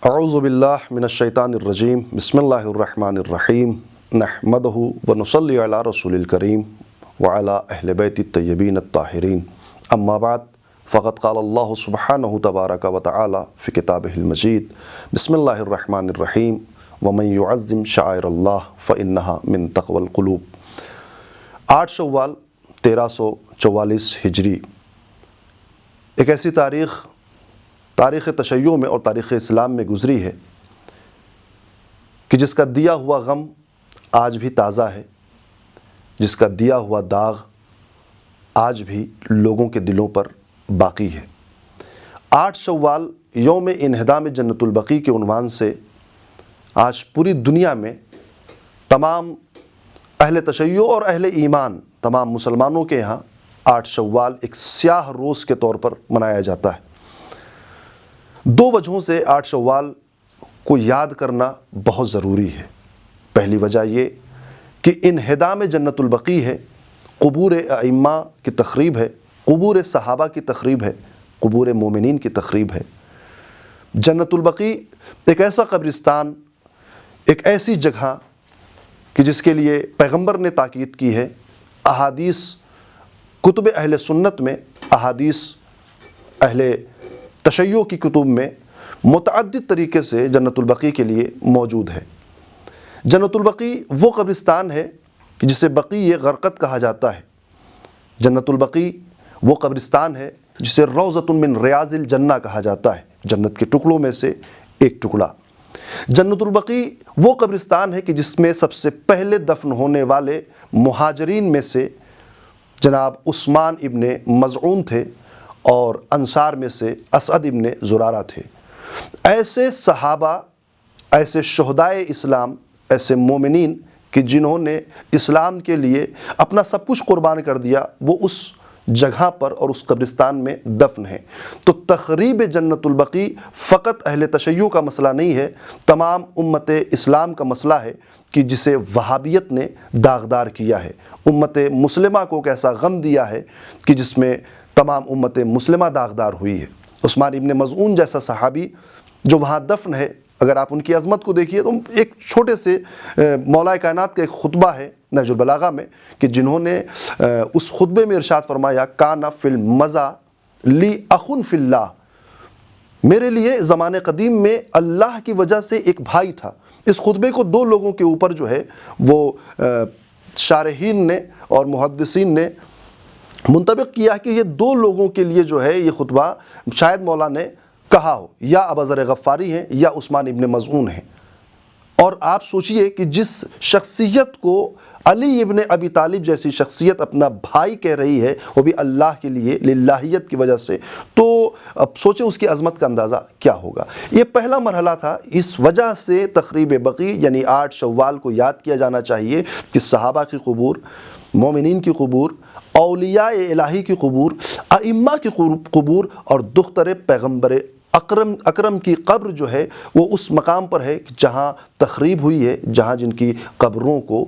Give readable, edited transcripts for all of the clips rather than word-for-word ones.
اعوذ باللہ من الشیطان الرجیم بسم اللہ الرحمن الرحیم نحمدہ ونصلی علی رسول الکریم وعلی اہل بیت الطیبین الطاہرین اما بعد فقد قال اللہ سبحانہ تبارک و تعالی فی کتابہ المجید بسم اللہ الرحمن الرحیم ومن یعظم شعائر اللہ فإنها من تقوی القلوب۔ 8 شوال 1344 ہجری ایک ایسی تاریخ تشیع میں اور تاریخ اسلام میں گزری ہے کہ جس کا دیا ہوا غم آج بھی تازہ ہے، جس کا دیا ہوا داغ آج بھی لوگوں کے دلوں پر باقی ہے۔ 8 شوال یوم انہدام جنت البقیع کے عنوان سے آج پوری دنیا میں تمام اہل تشیع اور اہل ایمان تمام مسلمانوں کے یہاں 8 شوال ایک سیاہ روز کے طور پر منایا جاتا ہے۔ 2 وجہوں سے 8 شوال کو یاد کرنا بہت ضروری ہے۔ پہلی وجہ یہ کہ انہدام جنت البقیع ہے، قبور ائمہ کی تخریب ہے، قبور صحابہ کی تخریب ہے، قبور مومنین کی تخریب ہے۔ جنت البقیع ایک ایسا قبرستان، ایک ایسی جگہ کہ جس کے لیے پیغمبر نے تاکید کی ہے۔ احادیث کتب اہل سنت میں، احادیث اہل تشیع کی کتب میں متعدد طریقے سے جنت البقیع کے لیے موجود ہے۔ جنت البقیع وہ قبرستان ہے کہ جسے بقیع غرقد کہا جاتا ہے۔ جنت البقیع وہ قبرستان ہے جسے روضۃ من ریاض الجنہ کہا جاتا ہے، جنت کے ٹکڑوں میں سے ایک ٹکڑا۔ جنت البقیع وہ قبرستان ہے کہ جس میں سب سے پہلے دفن ہونے والے مہاجرین میں سے جناب عثمان ابن مظعون تھے اور انصار میں سے اسعد ابن زرارہ تھے۔ ایسے صحابہ، ایسے شہدائے اسلام، ایسے مومنین کہ جنہوں نے اسلام کے لیے اپنا سب کچھ قربان کر دیا، وہ اس جگہ پر اور اس قبرستان میں دفن ہیں۔ تو تخریب جنت البقیع فقط اہل تشیع کا مسئلہ نہیں ہے، تمام امت اسلام کا مسئلہ ہے کہ جسے وہابیت نے داغدار کیا ہے۔ امت مسلمہ کو کیسا غم دیا ہے کہ جس میں تمام امت مسلمہ داغدار ہوئی ہے۔ عثمان ابن مظعون جیسا صحابی جو وہاں دفن ہے، اگر آپ ان کی عظمت کو دیکھیے تو ایک چھوٹے سے مولا کائنات کا ایک خطبہ ہے نہج البلاغہ میں کہ جنہوں نے اس خطبے میں ارشاد فرمایا کان فی المزہ لی اخ فی اللہ، میرے لیے زمانے قدیم میں اللہ کی وجہ سے ایک بھائی تھا۔ اس خطبے کو 2 لوگوں کے اوپر جو ہے وہ شارحین نے اور محدثین نے منطبق کیا کہ یہ 2 لوگوں کے لیے جو ہے یہ خطبہ شاید مولا نے کہا ہو، یا ابوذر غفاری ہیں یا عثمان ابن مظعون ہیں۔ اور آپ سوچئے کہ جس شخصیت کو علی ابن ابی طالب جیسی شخصیت اپنا بھائی کہہ رہی ہے، وہ بھی اللہ کے لیے، للہیت کی وجہ سے، تو اب سوچیں اس کی عظمت کا اندازہ کیا ہوگا۔ یہ پہلا مرحلہ تھا۔ اس وجہ سے تخریب بقیع یعنی 8 شوال کو یاد کیا جانا چاہیے کہ صحابہ کی قبور، مومنین کی قبور، اولیاء الہی کی قبور، ائمہ کی قبور اور دختر پیغمبر اکرم کی قبر جو ہے وہ اس مقام پر ہے جہاں تخریب ہوئی ہے، جہاں جن کی قبروں کو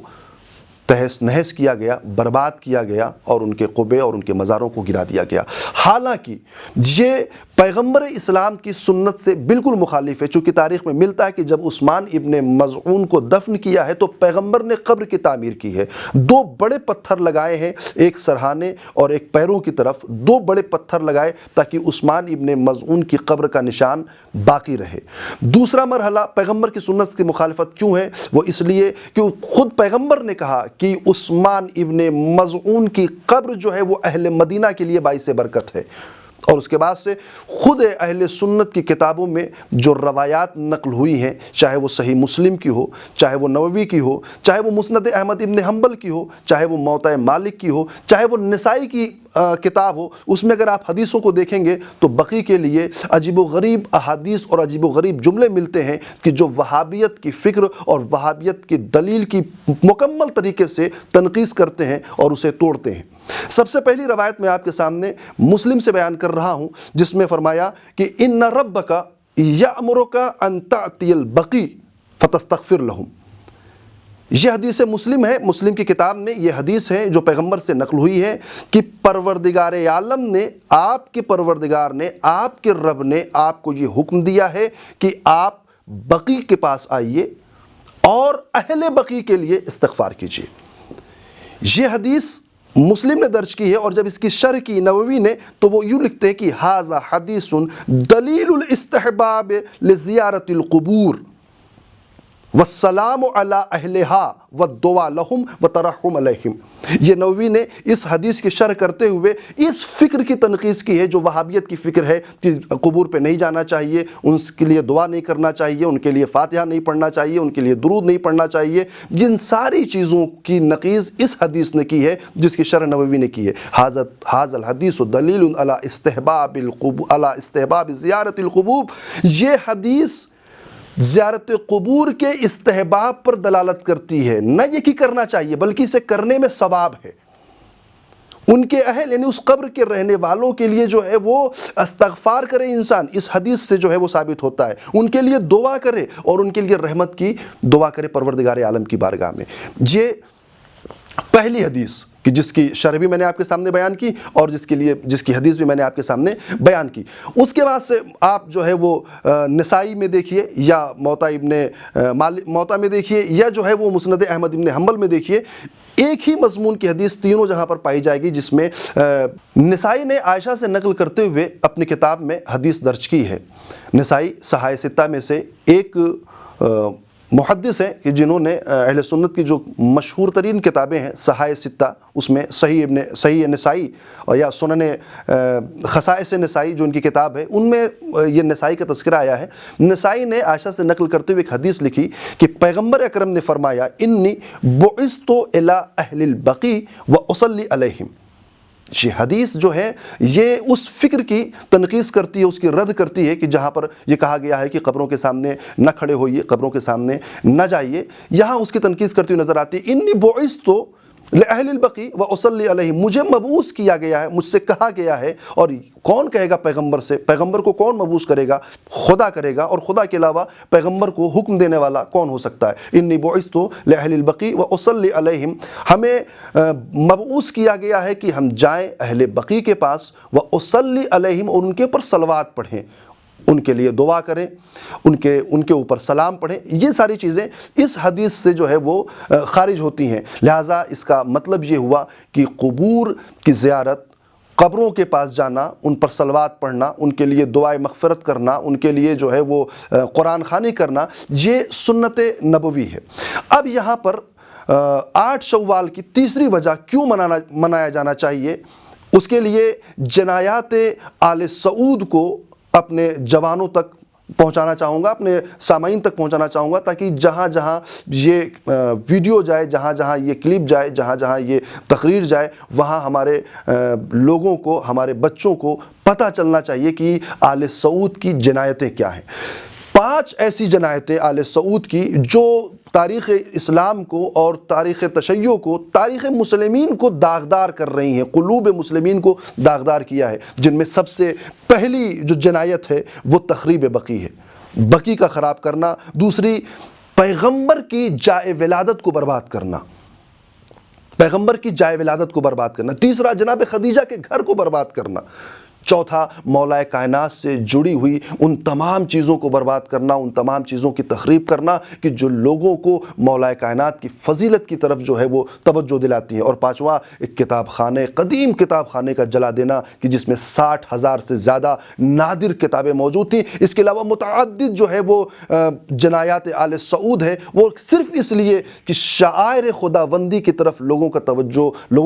تہس نہس کیا گیا، برباد کیا گیا اور ان کے قبے اور ان کے مزاروں کو گرا دیا گیا۔ حالانکہ یہ پیغمبر اسلام کی سنت سے بالکل مخالف ہے، چونکہ تاریخ میں ملتا ہے کہ جب عثمان ابن مظعون کو دفن کیا ہے تو پیغمبر نے قبر کی تعمیر کی ہے۔ 2 بڑے پتھر لگائے ہیں، ایک سرہانے اور ایک پیروں کی طرف 2 بڑے پتھر لگائے تاکہ عثمان ابن مظعون کی قبر کا نشان باقی رہے۔ دوسرا مرحلہ پیغمبر کی سنت کی مخالفت کیوں ہے؟ وہ اس لیے کہ خود پیغمبر نے کہا کہ عثمان ابن مظعون کی قبر جو ہے وہ اہل مدینہ کے لیے باعث برکت ہے۔ اور اس کے بعد سے خود اہل سنت کی کتابوں میں جو روایات نقل ہوئی ہیں، چاہے وہ صحیح مسلم کی ہو، چاہے وہ نووی کی ہو، چاہے وہ مسند احمد ابن حنبل کی ہو، چاہے وہ موطأ مالک کی ہو، چاہے وہ نسائی کی کتاب ہو، اس میں اگر آپ حدیثوں کو دیکھیں گے تو بقیع کے لیے عجیب و غریب احادیث اور عجیب و غریب جملے ملتے ہیں کہ جو وہابیت کی فکر اور وہابیت کی دلیل کی مکمل طریقے سے تنقیص کرتے ہیں اور اسے توڑتے ہیں۔ سب سے پہلی روایت میں آپ کے سامنے مسلم سے بیان کر رہا ہوں، جس میں فرمایا کہ ان ربک یأمرک ان تأتی البقیع فتستغفر لہم۔ یہ حدیث مسلم ہے، مسلم کی کتاب میں یہ حدیث ہے جو پیغمبر سے نقل ہوئی ہے کہ پروردگار عالم نے، آپ کے پروردگار نے، آپ کے رب نے آپ کو یہ حکم دیا ہے کہ آپ بقی کے پاس آئیے اور اہل بقی کے لیے استغفار کیجیے۔ یہ حدیث مسلم نے درج کی ہے، اور جب اس کی شرح کی نووی نے تو وہ یوں لکھتے ہیں کہ ھذا حدیث دلیل الاستحباب لزیارت القبور والسلام علی اہلہا والدعاء لہم وترحم علیہم۔ یہ نووی نے اس حدیث کی شرح کرتے ہوئے اس فکر کی تنقیص کی ہے جو وہابیت کی فکر ہے کہ قبور پہ نہیں جانا چاہیے، ان کے لیے دعا نہیں کرنا چاہیے، ان کے لیے فاتحہ نہیں پڑھنا چاہیے، ان کے لیے درود نہیں پڑھنا چاہیے۔ جن ساری چیزوں کی نقیض اس حدیث نے کی ہے جس کی شرح نووی نے کی ہے۔ ھذا الحدیث دلیل علی استحباب زیارت القبور۔ یہ حدیث زیارت قبور کے استحباب پر دلالت کرتی ہے، نہ یہ کہ کرنا چاہیے بلکہ اسے کرنے میں ثواب ہے۔ ان کے اہل یعنی اس قبر کے رہنے والوں کے لیے جو ہے وہ استغفار کرے انسان، اس حدیث سے جو ہے وہ ثابت ہوتا ہے۔ ان کے لیے دعا کرے اور ان کے لیے رحمت کی دعا کرے پروردگار عالم کی بارگاہ میں۔ یہ پہلی حدیث کہ جس کی شرح بھی میں نے آپ کے سامنے بیان کی اور جس کی حدیث بھی میں نے آپ کے سامنے بیان کی۔ اس کے بعد سے آپ جو ہے وہ نسائی میں دیکھیے یا موطا میں دیکھیے یا جو ہے وہ مسند احمد بن حنبل میں دیکھیے، ایک ہی مضمون کی حدیث تینوں جہاں پر پائی جائے گی، جس میں نسائی نے عائشہ سے نقل کرتے ہوئے اپنی کتاب میں حدیث درج کی ہے۔ نسائی صحائح ستہ میں سے ایک محدث ہیں کہ جنہوں نے اہل سنت کی جو مشہور ترین کتابیں ہیں صحائح ستہ، اس میں صحیح نسائی یا سنن خصائص نسائی جو ان کی کتاب ہے، ان میں یہ نسائی کا تذکرہ آیا ہے۔ نسائی نے عائشہ سے نقل کرتے ہوئے ایک حدیث لکھی کہ پیغمبر اکرم نے فرمایا انی بعثت الی اہل البقیع واصلی علیہم۔ یہ حدیث جو ہے یہ اس فکر کی تنقیص کرتی ہے، اس کی رد کرتی ہے کہ جہاں پر یہ کہا گیا ہے کہ قبروں کے سامنے نہ کھڑے ہوئیے، قبروں کے سامنے نہ جائیے، یہاں اس کی تنقیص کرتی ہوئی نظر آتی ہے۔ انی بعثت لأہل البقیع واصلی علیہم، مجھے مبعوث کیا گیا ہے، مجھ سے کہا گیا ہے۔ اور کون کہے گا پیغمبر سے؟ پیغمبر کو کون مبعوث کرے گا؟ خدا کرے گا، اور خدا کے علاوہ پیغمبر کو حکم دینے والا کون ہو سکتا ہے؟ انی بعثت لأہل البقیع واصلی علیہم، ہمیں مبعوث کیا گیا ہے کہ ہم جائیں اہل بقیع کے پاس، واصلی علیہم، اور ان کے اوپر صلوات پڑھیں، ان کے لیے دعا کریں، ان کے اوپر سلام پڑھیں۔ یہ ساری چیزیں اس حدیث سے جو ہے وہ خارج ہوتی ہیں۔ لہٰذا اس کا مطلب یہ ہوا کہ قبور کی زیارت، قبروں کے پاس جانا، ان پر صلوات پڑھنا، ان کے لیے دعائے مغفرت کرنا، ان کے لیے جو ہے وہ قرآن خوانی کرنا، یہ سنت نبوی ہے۔ اب یہاں پر 8 شوال کی تیسری وجہ کیوں منایا جانا چاہیے، اس کے لیے جنایات آل سعود کو اپنے جوانوں تک پہنچانا چاہوں گا، اپنے سامعین تک پہنچانا چاہوں گا، تاکہ جہاں جہاں یہ ویڈیو جائے، جہاں جہاں یہ کلپ جائے، جہاں جہاں یہ تقریر جائے، وہاں ہمارے لوگوں کو، ہمارے بچوں کو پتہ چلنا چاہیے کہ آل سعود کی جنایتیں کیا ہیں۔ 5 ایسی جنایتیں آل سعود کی جو تاریخ اسلام کو اور تاریخ تشیع کو، تاریخ مسلمین کو داغدار کر رہی ہیں، قلوب مسلمین کو داغدار کیا ہے، جن میں سب سے پہلی جو جنایت ہے وہ تخریب بقیع ہے، بقیع کا خراب کرنا۔ دوسری، پیغمبر کی جائے ولادت کو برباد کرنا، پیغمبر کی جائے ولادت کو برباد کرنا۔ تیسرا، جناب خدیجہ کے گھر کو برباد کرنا۔ چوتھا، مولا کائنات سے جڑی ہوئی ان تمام چیزوں کو برباد کرنا، ان تمام چیزوں کی تخریب کرنا کہ جو لوگوں کو مولا کائنات کی فضیلت کی طرف جو ہے وہ توجہ دلاتی ہیں۔ اور پانچواں، ایک کتاب خانے، قدیم کتاب خانے کا جلا دینا کہ جس میں 60,000 سے زیادہ نادر کتابیں موجود تھیں۔ اس کے علاوہ متعدد جو ہے وہ جنایات آل سعود ہے، وہ صرف اس لیے کہ شعائر خداوندی کی طرف لوگوں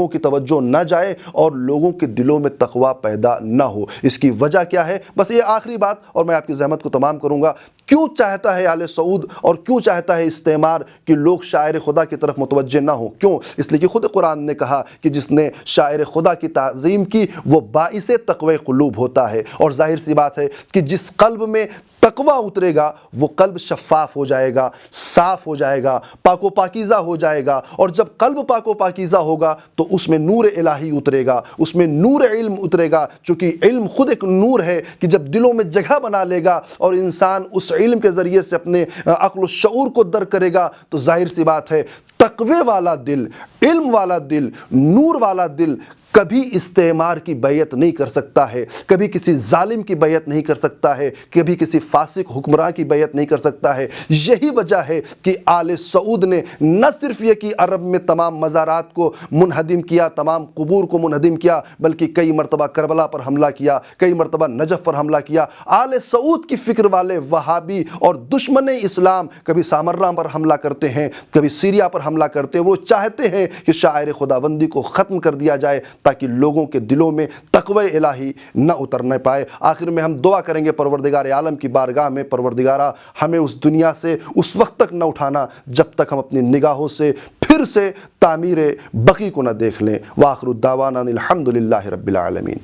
کی توجہ نہ جائے اور لوگوں کے دلوں میں تقوی پیدا نہ ہو۔ اس کی وجہ کیا ہے؟ بس یہ آخری بات، اور میں آپ کی زحمت کو تمام کروں گا۔ کیوں چاہتا ہے آل سعود اور کیوں چاہتا ہے استعمار کہ لوگ شاعر خدا کی طرف متوجہ نہ ہوں؟ کیوں؟ اس لیے کہ خود قرآن نے کہا کہ جس نے شاعر خدا کی تعظیم کی وہ باعث تقوی قلوب ہوتا ہے، اور ظاہر سی بات ہے کہ جس قلب میں تقوی اترے گا وہ قلب شفاف ہو جائے گا، صاف ہو جائے گا، پاک و پاکیزہ ہو جائے گا، اور جب قلب پاک و پاکیزہ ہوگا تو اس میں نور الہی اترے گا، اس میں نور علم اترے گا، چونکہ علم خود ایک نور ہے کہ جب دلوں میں جگہ بنا لے گا اور انسان اس علم کے ذریعے سے اپنے عقل و شعور کو درک کرے گا تو ظاہر سی بات ہے تقوی والا دل، علم والا دل، نور والا دل کبھی استعمار کی بیعت نہیں کر سکتا ہے، کبھی کسی ظالم کی بیعت نہیں کر سکتا ہے، کبھی کسی فاسق حکمراں کی بیعت نہیں کر سکتا ہے۔ یہی وجہ ہے کہ آل سعود نے نہ صرف یہ کہ عرب میں تمام مزارات کو منہدم کیا، تمام قبور کو منہدم کیا، بلکہ کئی مرتبہ کربلا پر حملہ کیا، کئی مرتبہ نجف پر حملہ کیا۔ آل سعود کی فکر والے وہابی اور دشمن اسلام کبھی سامراء پر حملہ کرتے ہیں، کبھی سیریا پر حملہ کرتے ہیں۔ وہ چاہتے ہیں کہ شاعر خداوندی کو ختم کر دیا جائے تاکہ لوگوں کے دلوں میں تقوی الہی نہ اترنے پائے۔ آخر میں ہم دعا کریں گے پروردگار عالم کی بارگاہ میں، پروردگارہ ہمیں اس دنیا سے اس وقت تک نہ اٹھانا جب تک ہم اپنی نگاہوں سے پھر سے تعمیر بقی کو نہ دیکھ لیں۔ وآخر الدعوانا الحمدللہ رب العالمین۔